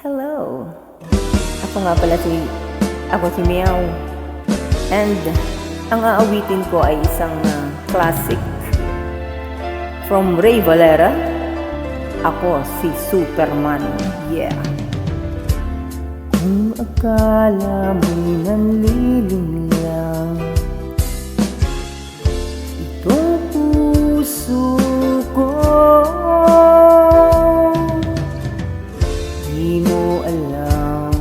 Hello! Ako nga pala si Meow. And ang aawitin ko ay isang classic from Rey Valera. Ako si Superman. Yeah! Kung akala mo'y nanliling lang itong puso ko, di mo alam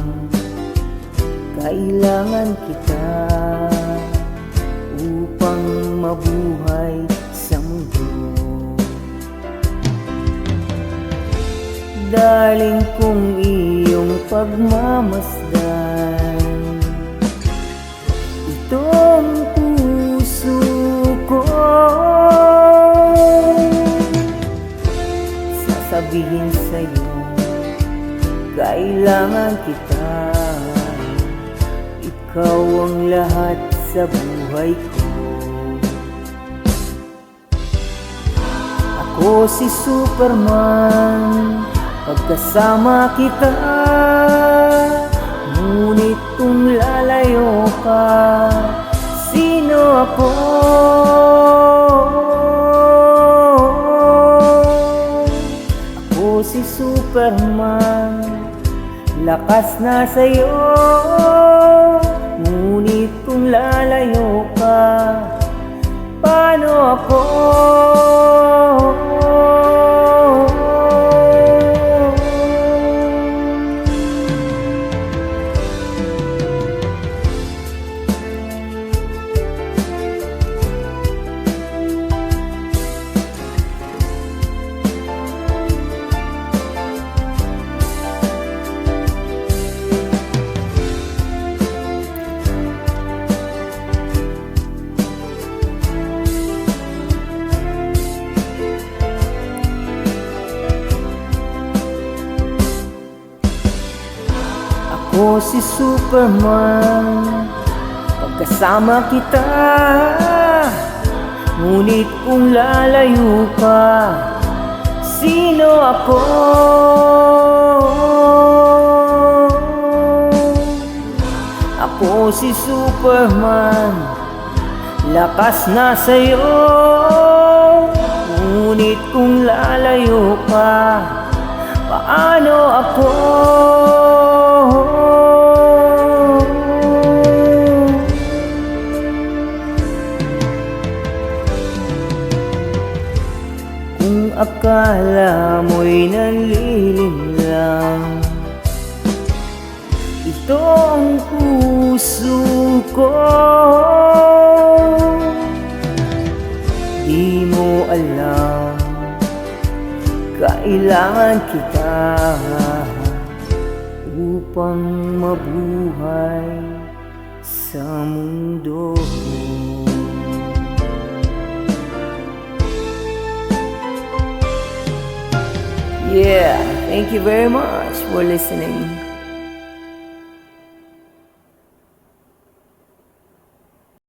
kailangan kita upang mabuhay sa mundo. Darling, kung iyong pagmamasdan itong puso ko, sasabihin sa'yo kailangan kita. Ikaw ang lahat sa buhay ko. Ako si Superman, pagkasama kita. Ngunit kung lalayo ka, sino ako? Ako si Superman, lakas na sa'yo. Ngunit kung lalayo ka, paano ako? Ako si Superman, pagkasama kita. Ngunit kung lalayo ka, sino ako? Ako si Superman, lakas na sa'yo. Ngunit kung lalayo ka, paano ako? Kung akala mo'y nanliling lang itong puso ko, di mo alam kailangan kita upang mabuhay sa mundo. Yeah, thank you very much for listening.